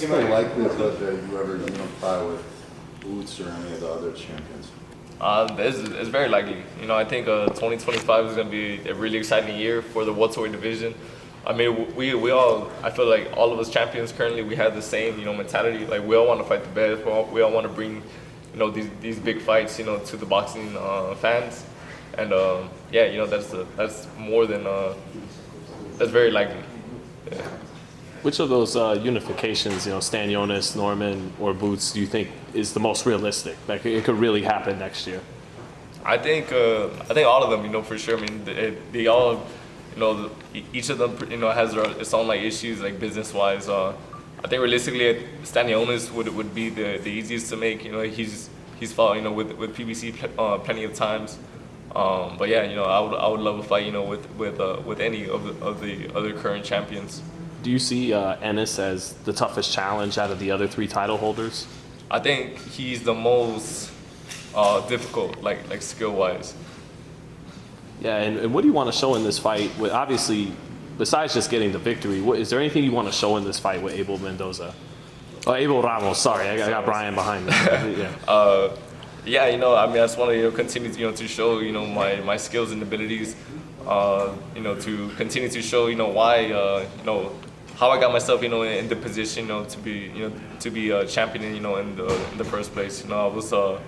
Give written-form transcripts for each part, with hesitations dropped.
It's more likely that you ever unify with Boots or any of the other champions? It's very likely. I think 2025 is going to be a really exciting year for the welterweight division. I mean, we all, I feel like all of us champions currently, we have the same, mentality. Like, we all want to fight the best. We all want to bring, these big fights, to the boxing fans. And, yeah, that's more than, that's very likely. Yeah. Which of those unifications, Stanionis, Norman, or Boots, do you think is the most realistic? Like, it could really happen next year? I think all of them, for sure. I mean, they all, each of them, has its own like issues, like business-wise. I think realistically, Stanionis would be the easiest to make. He's fought, with PBC plenty of times. But yeah, I would love a fight, with any of the other current champions. Do you see Ennis as the toughest challenge out of the other three title holders? I think he's the most difficult, like skill-wise. Yeah, and what do you want to show in this fight? Obviously, besides just getting the victory, is there anything you want to show in this fight with Abel Mendoza? Oh, Abel Ramos, sorry, I got Brian behind me. Yeah. Yeah, I mean, I just want to continue to show my skills and abilities. To continue to show why how I got myself in the position to be a champion in the first place. I was the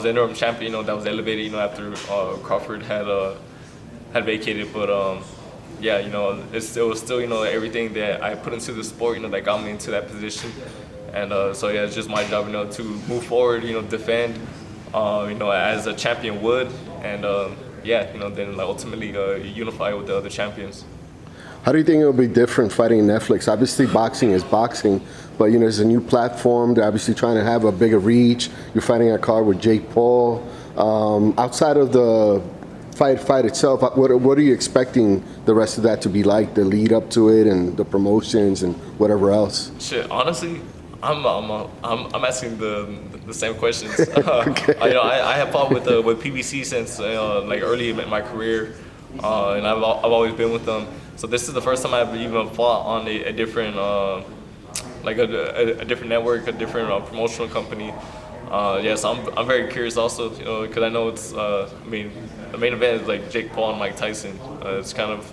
interim champion that was elevated after Crawford had vacated, but yeah, it was still everything that I put into the sport that got me into that position. And so yeah, it's just my job to move forward, defend as a champion would, and yeah, then like ultimately unify with the other champions. How do you think it'll be different fighting Netflix? Obviously, boxing is boxing, but it's a new platform. They're obviously trying to have a bigger reach. You're fighting a card with Jake Paul. Outside of the fight itself, what are you expecting the rest of that to be like? The lead up to it and the promotions and whatever else. Shit, honestly, I'm asking the same questions. Okay. I have fought with PBC since like early in my career, and I've always been with them. So this is the first time I've even fought on a different like a different network, a different promotional company. Yeah, so I'm very curious also, because I know it's I mean, the main event is like Jake Paul and Mike Tyson. It's kind of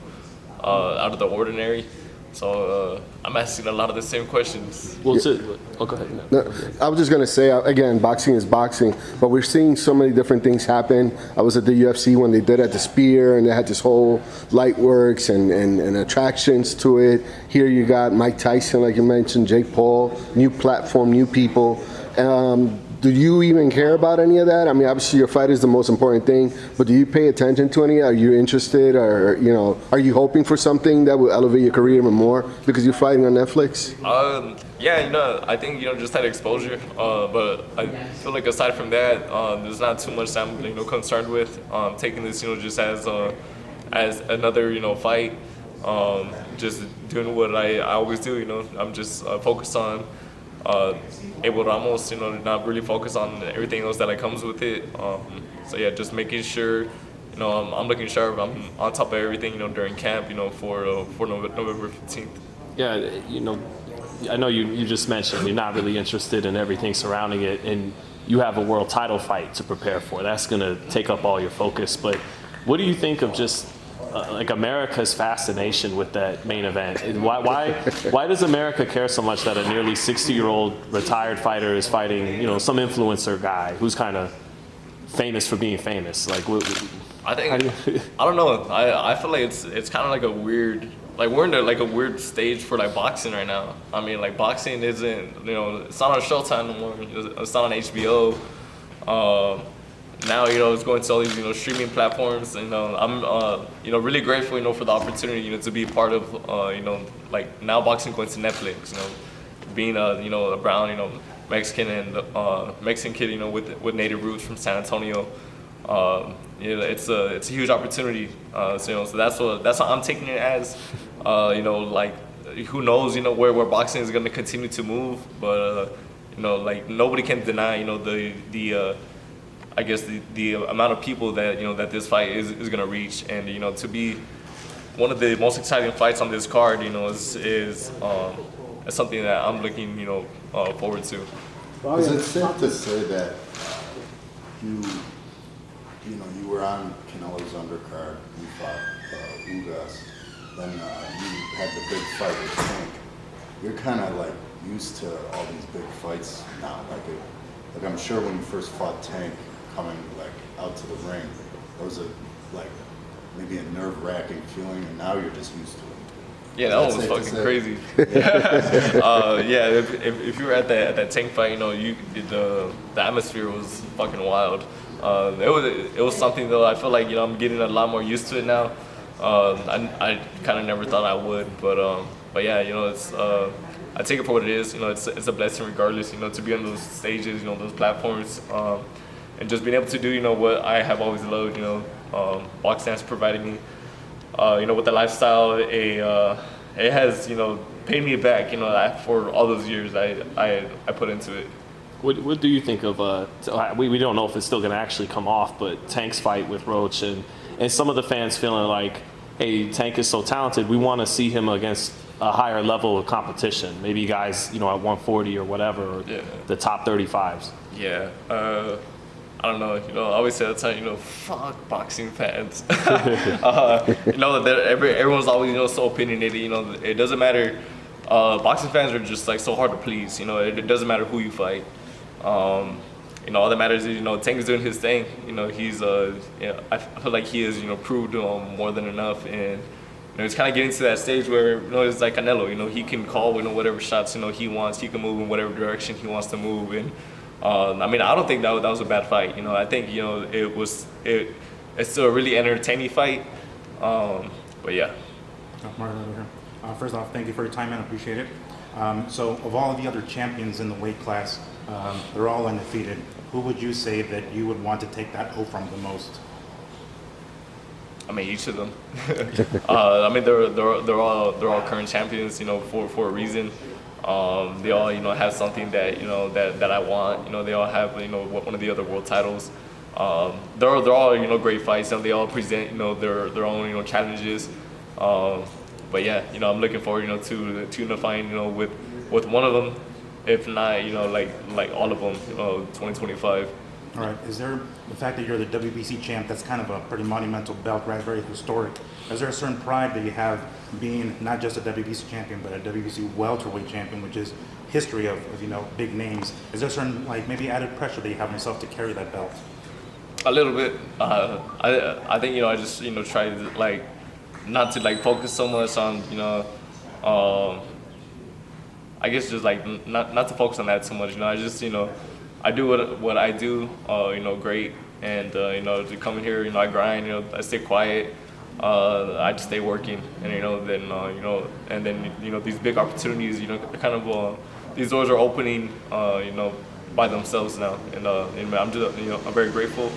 out of the ordinary. So I'm asking a lot of the same questions. Well, go ahead. No, I was just going to say, again, boxing is boxing, but we're seeing so many different things happen. I was at the UFC when they did at the Spear, and they had this whole light works and attractions to it. Here you got Mike Tyson, like you mentioned, Jake Paul, new platform, new people. Do you even care about any of that? I mean, obviously your fight is the most important thing, but do you pay attention to any? Are you interested, or are you hoping for something that will elevate your career even more because you're fighting on Netflix? Yeah, I think just that exposure. But I feel like aside from that, there's not too much I'm concerned with. Taking this just as another fight. Just doing what I always do. I'm just focused on Abel Ramos, not really focus on everything else that comes with it. So yeah, just making sure, I'm looking sharp. I'm on top of everything, during camp, for November 15th. Yeah, I know you just mentioned you're not really interested in everything surrounding it, and you have a world title fight to prepare for. That's going to take up all your focus. But what do you think of just like America's fascination with that main event? Why does America care so much that a nearly 60-year-old retired fighter is fighting, some influencer guy who's kind of famous for being famous? Like, I don't know. I feel like it's kind of like a weird, like we're in a weird stage for like boxing right now. I mean, like boxing isn't, it's not on Showtime no more. It's not on HBO. Now it's going to all these streaming platforms. I'm really grateful for the opportunity to be a part of like now boxing going to Netflix. Being a brown Mexican and Mexican kid with native roots from San Antonio. It's a huge opportunity. So that's what I'm taking it as. Like who knows where boxing is going to continue to move, but like nobody can deny the I guess the amount of people that that this fight is going to reach, and to be one of the most exciting fights on this card, is that's something that I'm looking, forward to. Is it safe to say that you you were on Canelo's undercard, you fought Ugas, then you had the big fight with Tank. You're kind of like used to all these big fights now. Like I'm sure when you first fought Tank, coming like out to the ring, that was maybe a nerve-wracking feeling, and now you're just used to it. Yeah, that one was fucking crazy. Yeah, if you were at that Tank fight, the atmosphere was fucking wild. It was something though. I feel like I'm getting a lot more used to it now. I kind of never thought I would, but yeah, it's I take it for what it is. It's a blessing regardless. To be on those stages, those platforms, and just being able to do what I have always loved. Boxing has provided me. With the lifestyle, it has paid me back. For all those years I put into it. What do you think of? We don't know if it's still going to actually come off, but Tank's fight with Roach and some of the fans feeling like, hey, Tank is so talented, we want to see him against a higher level of competition. Maybe guys, at 140 or whatever, or the top 35s. Yeah. I don't know, I always say that time, fuck boxing fans. Everyone's always, so opinionated, it doesn't matter. Boxing fans are just like so hard to please, it doesn't matter who you fight. All that matters is, Tank is doing his thing. He's, I feel like he has, proved more than enough. And, he's kind of getting to that stage where, it's like Canelo, he can call, whatever shots, he wants. He can move in whatever direction he wants to move. And, I don't think that was a bad fight. I think, it's still a really entertaining fight. But yeah. Mario over here. First off, thank you for your time, man. I appreciate it. So, of all of the other champions in the weight class, they're all undefeated. Who would you say that you would want to take that O from the most? Each of them. They're all current champions. For a reason. They all have something that that I want. They all have one of the other world titles. They're all great fights, and they all present their own challenges. But yeah, I'm looking forward to unifying with one of them, if not like all of them 2025. All right. Is there the fact that you're the WBC champ? That's kind of a pretty monumental belt, right? Very historic. Is there a certain pride that you have being not just a WBC champion, but a WBC welterweight champion, which is history of big names? Is there a certain maybe added pressure that you have on yourself to carry that belt? A little bit. I think I just try to not to focus so much on I guess just not to focus on that so much. I just I do what I do great, and to come in here I grind, I stay quiet, I just stay working, and then these big opportunities kind of these doors are opening by themselves now, and I'm just I'm very grateful,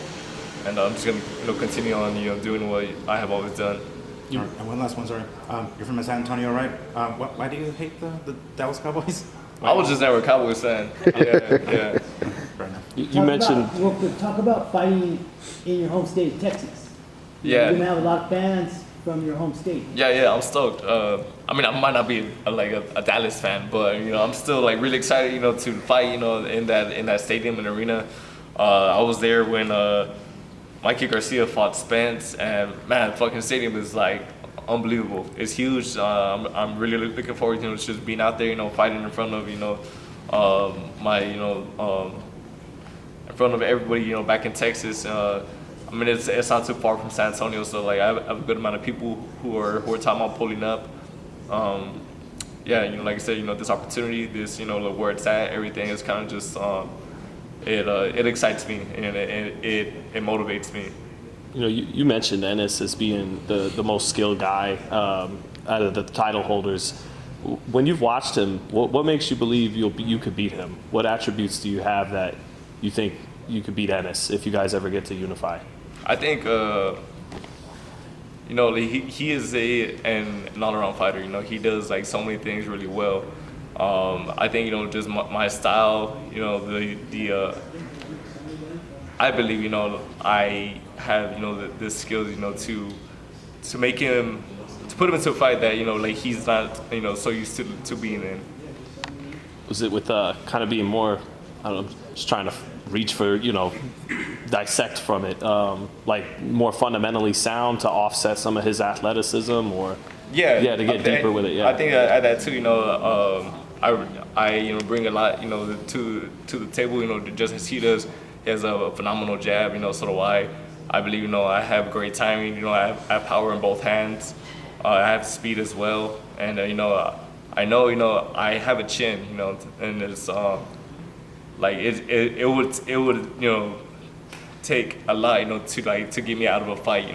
and I'm just gonna continue on doing what I have always done. All right, and one last one, sorry. You're from San Antonio, right? Why do you hate the Dallas Cowboys? I was just never a Cowboys fan. Yeah. Fair enough. You mentioned. Real quick, talk about fighting in your home state, Texas. Yeah. You're gonna have a lot of fans from your home state. Yeah, I'm stoked. I might not be a Dallas fan, but I'm still really excited, to fight, in that stadium and arena. I was there when Mikey Garcia fought Spence, and man, fucking stadium is unbelievable. It's huge. I'm really looking forward to just being out there, fighting in front of my in front of everybody, back in Texas. It's not too far from San Antonio, so I have a good amount of people who are talking about pulling up. Yeah, like I said, this opportunity, this where it's at, everything is kind of just it excites me, and it motivates me. You mentioned Ennis as being the most skilled guy out of the title holders. When you've watched him, what makes you believe you could beat him? What attributes do you have that you think you could beat Ennis if you guys ever get to unify? I think he is an all-around fighter. He does so many things really well. I think just my style. I believe I have the skills to make him, to put him into a fight that he's not so used to being in. Was it with kind of being more, I don't know, just trying to reach for, dissect from it, like more fundamentally sound to offset some of his athleticism, or Yeah, to get deeper with it. Yeah, I think at that too. I bring a lot to the table. Just as he does, he has a phenomenal jab. So do I. I believe I have great timing. I have power in both hands. I have speed as well, and I know I have a chin. And it's like it would take a lot to get me out of a fight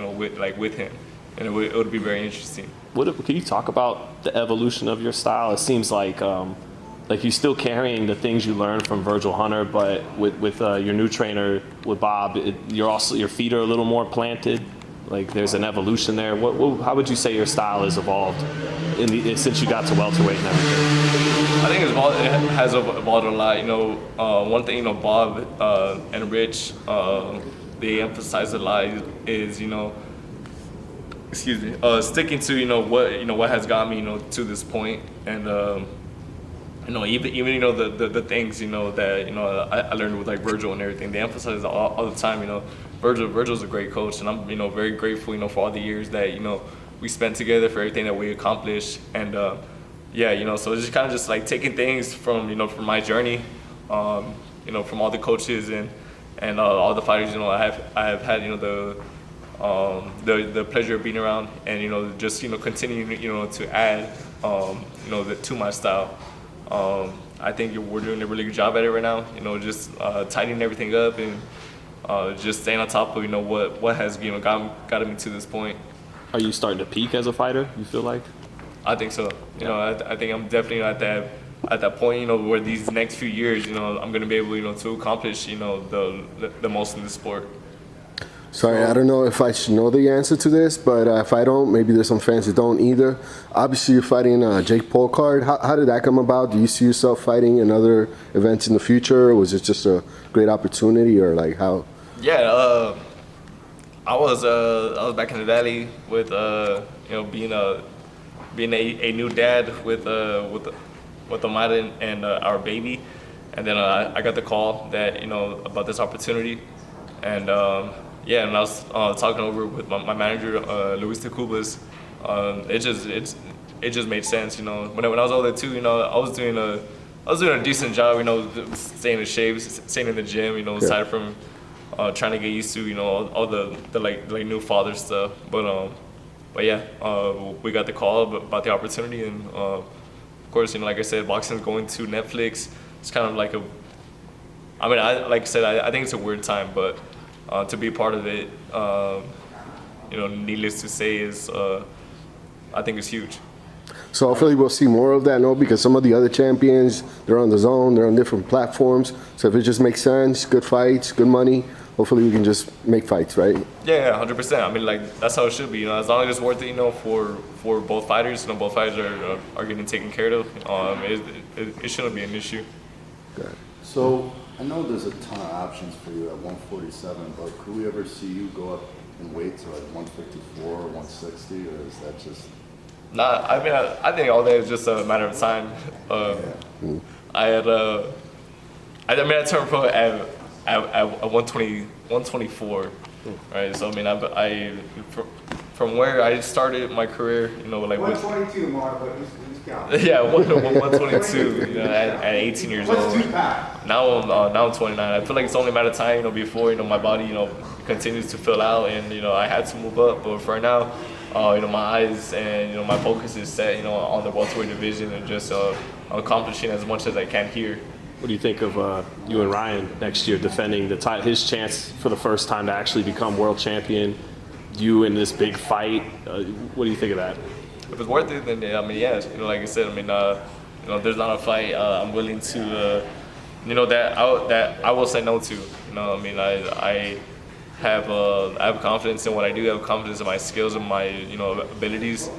with him, and it would be very interesting. Can you talk about the evolution of your style? It seems like you're still carrying the things you learned from Virgil Hunter, but with your new trainer, with Bob, your feet are a little more planted. Like there's an evolution there. How would you say your style has evolved since you got to welterweight and everything? I think it has evolved a lot. One thing Bob and Rich they emphasize a lot is sticking to what has got me to this point, and even the things that I learned with like Virgil and everything. They emphasize all the time. Virgil's a great coach, and I'm very grateful for all the years that we spent together, for everything that we accomplished, and so it's just kind of just like taking things from from my journey, from all the coaches and all the fighters I have had the pleasure of being around, and just continuing to add to my style. I think we're doing a really good job at it right now. Just tightening everything up and just staying on top of what has gotten me to this point. Are you starting to peak as a fighter? You feel like? I think so. I think I'm definitely at that point. Where these next few years, I'm going to be able to accomplish the most in the sport. Sorry, I don't know if I should know the answer to this, but if I don't, maybe there's some fans that don't either. Obviously, you're fighting Jake Paul card. How did that come about? Do you see yourself fighting in other events in the future? Or was it just a great opportunity, or like how? Yeah, I was back in the valley with being a new dad with Amada and our baby, and then I got the call that about this opportunity, and and I was talking over with my manager Luis Tacubas. It just made sense. When I was over there too, I was doing a decent job. Staying in shape, staying in the gym. Aside from trying to get used to all the like new father stuff. But yeah, we got the call about the opportunity, and of course like I said, boxing's going to Netflix. It's kind of like I think it's a weird time, but to be part of it, needless to say, is I think it's huge. So hopefully we'll see more of that, no? Because some of the other champions, they're on the zone, they're on different platforms. So if it just makes sense, good fights, good money, hopefully we can just make fights, right? Yeah, 100%. That's how it should be. As long as it's worth it, for both fighters. Both fighters are getting taken care of. It shouldn't be an issue. Good. So I know there's a ton of options for you at 147, but could we ever see you go up in weight to like 154 or 160, or is that just? Nah, I think all that is just a matter of time. I turned pro at 124, right? So I from where I started my career, like 122, Mark, but who's counting? yeah, 122, at 18 years old. Now I'm 29. I feel like it's only a matter of time, before my body, continues to fill out, and I had to move up. But for now, my eyes and my focus is set, on the welterweight division, and just accomplishing as much as I can here. What do you think of you and Ryan next year defending his chance for the first time to actually become world champion? You in this big fight. What do you think of that? If it's worth it, then yes. Like I said, there's not a fight I'm willing to, that I will say no to. I have confidence in what I do. I have confidence in my skills and my abilities.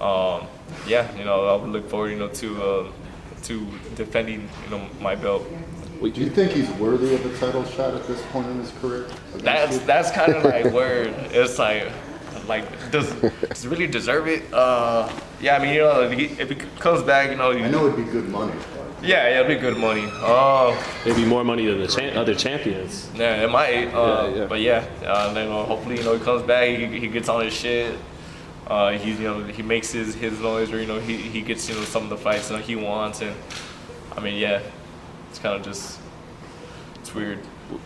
I would look forward to defending my belt. Do you think he's worthy of a title shot at this point in his career? That's kind of like where it's like does he really deserve it? If he comes back, I know it'd be good money. Yeah, it'll be good money. Maybe more money than the other champions. Yeah, it might. Yeah. But yeah, then hopefully he comes back. He gets on his shit. He makes his noise, or he gets some of the fights he wants, and I mean yeah, it's kind of just it's weird.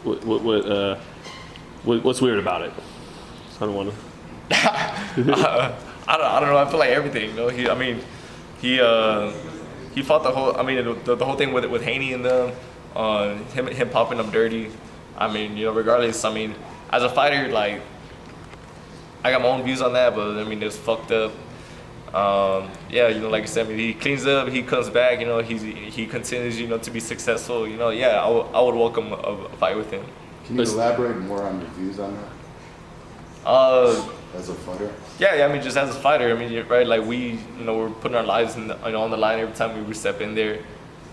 What's weird about it? I don't want to. I don't know. I feel like everything. He fought the whole. I mean, the whole thing with Haney and them, him popping them dirty. I mean, regardless. I mean, as a fighter, like, I got my own views on that, but I mean, it's fucked up. Yeah, like I said, I mean, he cleans up, he comes back. He continues, to be successful. Yeah, I would welcome a fight with him. Can you elaborate more on your views on that? As a fighter? Yeah, I mean, just as a fighter, I mean, right, like we're putting our lives on the line every time we step in there.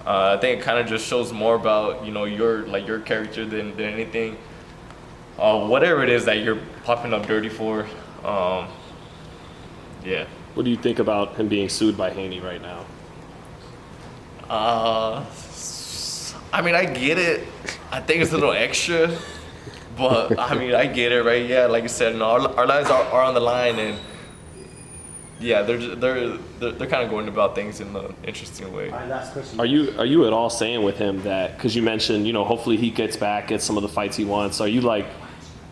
I think it kind of just shows more about, your character than anything. Whatever it is that you're popping up dirty for, yeah. What do you think about him being sued by Haney right now? I mean, I get it. I think it's a little extra. But I mean, I get it, right? Yeah, like you said, our lives are on the line, and yeah, they're kind of going about things in an interesting way. All right, last question. Are you at all saying with him that, because you mentioned, hopefully he gets back, gets some of the fights he wants? Are you like,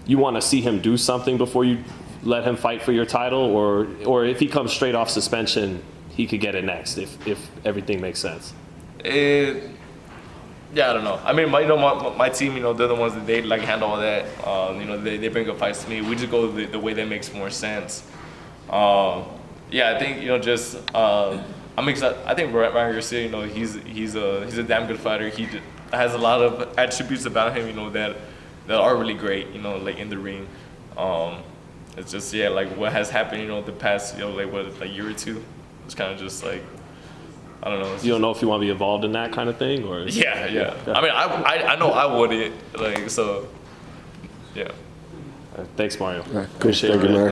you want to see him do something before you let him fight for your title, or if he comes straight off suspension, he could get it next if everything makes sense? Yeah, I don't know. I mean, my team, they're the ones that they like handle all that. They bring up fights to me. We just go the way that makes more sense. Yeah, I think just I'm excited. I think Ryan Garcia, he's a damn good fighter. He has a lot of attributes about him, that are really great, like in the ring. It's just like what has happened, the past a year or two. It's kind of just like, I don't know. You don't know if you want to be involved in that kind of thing, or? Yeah. I mean, I know I wouldn't, so, yeah. Thanks, Mario. All right, cool. Appreciate Thank you, it. Mario.